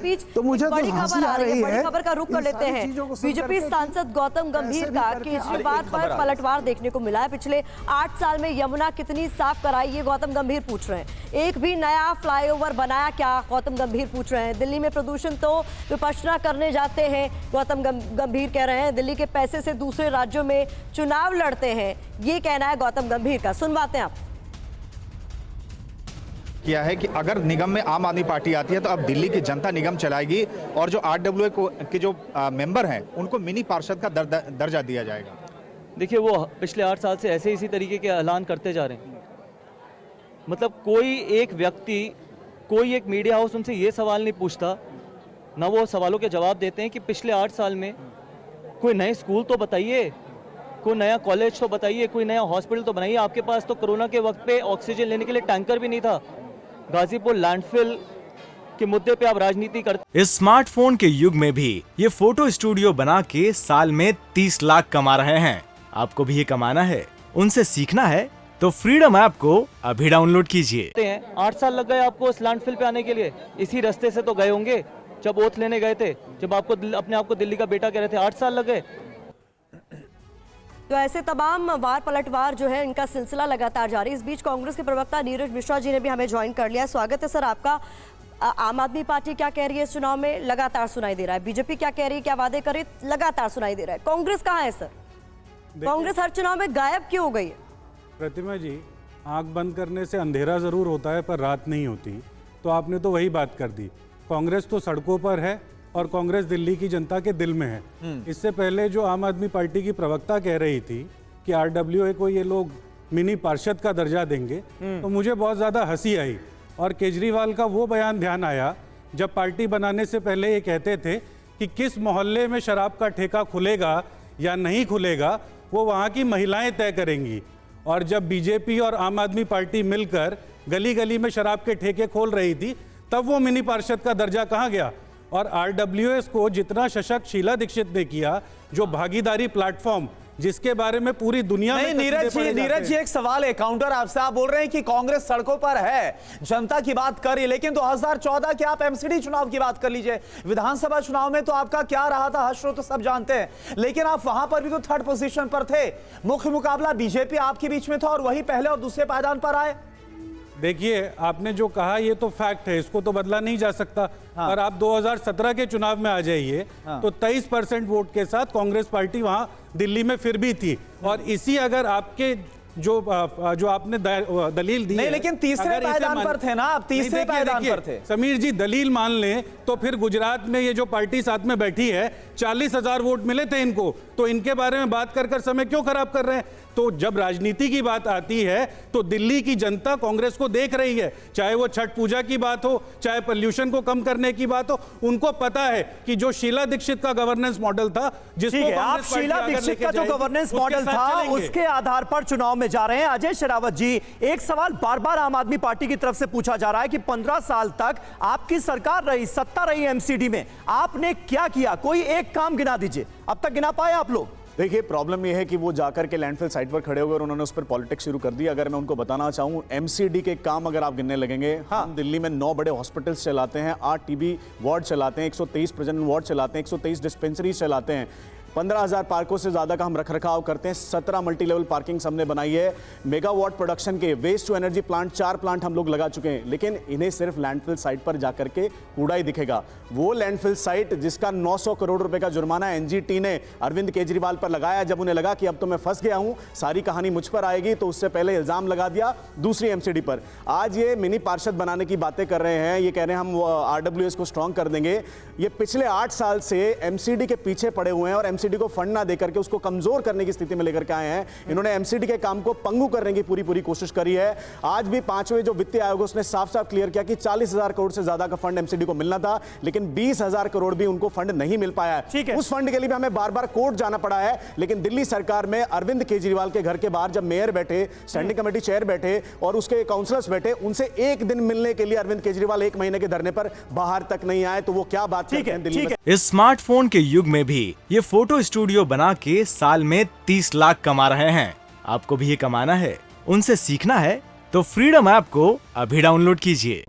बीच तो मुझे बड़ी खबर आ रही है, बड़ी खबर का रुख कर लेते हैं। बीजेपी सांसद गौतम गंभीर का केजरीवाल पर पलटवार देखने को मिला है। पिछले 8 साल में यमुना कितनी साफ कराई, ये गौतम गंभीर पूछ रहे हैं। एक भी नया फ्लाईओवर बनाया क्या, गौतम गंभीर पूछ रहे हैं। दिल्ली में प्रदूषण तो विपश्यना करने जाते हैं, गौतम गंभीर कह रहे हैं। दिल्ली के पैसे से दूसरे राज्यों में चुनाव लड़ते हैं, ये कहना है गौतम गंभीर का। सुनवाते हैं आप। किया है कि अगर निगम में आम आदमी पार्टी आती है तो अब दिल्ली की जनता निगम चलाएगी और जो आरडब्ल्यूए के जो मेंबर हैं उनको मिनी पार्षद का दर्जा दिया जाएगा। देखिए, वो पिछले 8 साल से ऐसे इसी तरीके के ऐलान करते जा रहे हैं। मतलब कोई एक व्यक्ति, कोई एक मीडिया हाउस उनसे ये सवाल नहीं पूछता, ना वो सवालों के जवाब देते हैं कि पिछले 8 साल में कोई नए स्कूल तो बताइए, कोई नया कॉलेज तो बताइए, कोई नया हॉस्पिटल तो बनाइए। आपके पास तो कोरोना के वक्त पे ऑक्सीजन लेने के लिए टैंकर भी नहीं था। गाजीपुर लैंडफिल के मुद्दे पे आप राजनीति करते। इस स्मार्टफोन के युग में भी ये फोटो स्टूडियो बना के साल में 30 लाख कमा रहे हैं। आपको भी ये कमाना है, उनसे सीखना है तो फ्रीडम ऐप को अभी डाउनलोड कीजिए। 8 साल लग गए आपको इस लैंडफिल पे आने के लिए। इसी रास्ते से तो गए होंगे जब ओथ लेने गए थे, जब आपको अपने आप को दिल्ली का बेटा कह रहे थे। 8 साल लग गए। तो ऐसे तमाम वार पलटवार जो है इनका सिलसिला लगातार जारी। इस बीच कांग्रेस के प्रवक्ता नीरज मिश्रा जी ने भी हमें ज्वाइन कर लिया। स्वागत है सर आपका। आम आदमी पार्टी क्या कह रही है इस चुनाव में, लगातार सुनाई दे रहा है। बीजेपी क्या कह रही है, क्या वादे करे, लगातार सुनाई दे रहा है। कांग्रेस कहाँ है सर? कांग्रेस हर चुनाव में गायब क्यों हो गई है? प्रतिमा जी, आंख बंद करने से अंधेरा जरूर होता है पर रात नहीं होती। तो आपने तो वही बात कर दी। कांग्रेस तो सड़कों पर है और कांग्रेस दिल्ली की जनता के दिल में है। इससे पहले जो आम आदमी पार्टी की प्रवक्ता कह रही थी कि आरडब्ल्यूए को ये लोग मिनी पार्षद का दर्जा देंगे, तो मुझे बहुत ज़्यादा हंसी आई। और केजरीवाल का वो बयान ध्यान आया जब पार्टी बनाने से पहले ये कहते थे कि किस मोहल्ले में शराब का ठेका खुलेगा या नहीं खुलेगा वो वहाँ की महिलाएं तय करेंगी। और जब बीजेपी और आम आदमी पार्टी मिलकर गली गली में शराब के ठेके खोल रही थी, तब वो मिनी पार्षद का दर्जा कहाँ गया? और आरडब्ल्यूएस को जितना सशक्त शीला दीक्षित ने किया, जो भागीदारी प्लेटफॉर्म जिसके बारे में पूरी दुनिया में नीरज जी एक सवाल है, काउंटर आपसे। आप बोल रहे हैं कि कांग्रेस सड़कों पर है, जनता की बात कर रही है, लेकिन 2014 के आप एमसीडी चुनाव की बात कर लीजिए। विधानसभा चुनाव में तो आपका क्या रहा था, हश्र तो सब जानते हैं, लेकिन आप वहां पर भी तो 3rd पोजीशन पर थे। मुख्य मुकाबला बीजेपी आपके बीच में था और वही पहले और दूसरे पायदान पर आए। देखिए, आपने जो कहा ये तो फैक्ट है, इसको तो बदला नहीं जा सकता। और आप 2017 के चुनाव में आ जाइए तो 23% वोट के साथ कांग्रेस पार्टी वहां दिल्ली में फिर भी थी। और इसी अगर आपके जो आपने दलील दी नहीं, लेकिन तीसरे पायदान पर थे ना आप, तीसरे पायदान पर थे। समीर जी, दलील मान लें तो फिर गुजरात में ये जो पार्टी साथ में बैठी है 40,000 वोट मिले थे इनको, तो इनके बारे में बात कर समय क्यों खराब कर रहे हैं? तो जब राजनीति की बात आती है तो दिल्ली की जनता कांग्रेस को देख रही है, चाहे वो छठ पूजा की बात हो, चाहे पोल्यूशन को कम करने की बात हो। उनको पता है कि जो शीला दीक्षित का गवर्नेंस मॉडल था, जिसको आप शीला दीक्षित का जो गवर्नेंस मॉडल था उसके आधार पर चुनाव में जा रहे हैं। अजय शेरावत जी, एक सवाल बार बार आम आदमी पार्टी की तरफ से पूछा जा रहा है कि 15 साल तक आपकी सरकार रही, सत्ता रही एमसीडी में, आपने क्या किया? कोई एक काम गिना दीजिए, अब तक गिना पाए आप लोग? देखिए, प्रॉब्लम यह है कि वो जाकर के लैंडफिल साइट पर खड़े हो गए और उन्होंने उस पर पॉलिटिक्स शुरू कर दी। अगर मैं उनको बताना चाहूँ, एमसीडी के काम अगर आप गिनने लगेंगे, हम दिल्ली में 9 बड़े हॉस्पिटल्स चलाते हैं, 8 टीबी वार्ड चलाते हैं, 123 प्रजनन वार्ड चलाते हैं, 123 डिस्पेंसरीज चलाते हैं, 15,000 पार्कों से ज़्यादा का हम रखरखाव करते हैं, 17 मल्टी लेवल पार्किंग हमने बनाई है, मेगावाट प्रोडक्शन के waste to energy plant 4 plant हम लोग लगा चुके हैं। लेकिन इन्हें सिर्फ लैंडफिल साइट पर जाकर के कूड़ा ही दिखेगा। वो लैंडफिल साइट जिसका 900 करोड़ रुपए का जुर्माना एनजीटी ने अरविंद केजरीवाल पर लगाया, जब उन्हें लगा कि अब तो मैं फंस गया हूं, सारी कहानी मुझ पर आएगी, तो उससे पहले इल्जाम लगा दिया दूसरी एमसीडी पर। आज ये मिनी पार्षद बनाने की बातें कर रहे हैं, ये कह रहे हैं हम आरडब्ल्यूएस को स्ट्रांग कर देंगे। ये पिछले 8 साल से एमसीडी के पीछे पड़े हुए हैं और एमसीडी को फंड ना देकर के उसको कमजोर करने की स्थिति में लेकर के आए हैं। इन्होंने एमसीडी के काम को पंगु करने की पूरी कोशिश करी है। आज भी 5वें जो वित्तीय आयोग उसने साफ साफ क्लियर किया कि 40,000 करोड़ से ज्यादा का फंड एमसीडी को मिलना था, लेकिन 20,000 करोड़ भी उनको फंड नहीं मिल पाया है। उस फंड के लिए भी हमें बार बार कोर्ट जाना पड़ा है। लेकिन दिल्ली सरकार में अरविंद केजरीवाल के घर के बाहर जब मेयर बैठे, स्टैंडिंग कमेटी चेयर बैठे और उसके काउंसलर्स बैठे, उनसे एक दिन मिलने के लिए अरविंद केजरीवाल 1 महीने के धरने पर बाहर तक नहीं आए, तो वो क्या बात करते हैं दिल्ली में। इस स्मार्टफोन के युग में भी ये फोटो स्टूडियो बना के साल में 30 लाख कमा रहे हैं। आपको भी ये कमाना है, उनसे सीखना है तो फ्रीडम ऐप को अभी डाउनलोड कीजिए।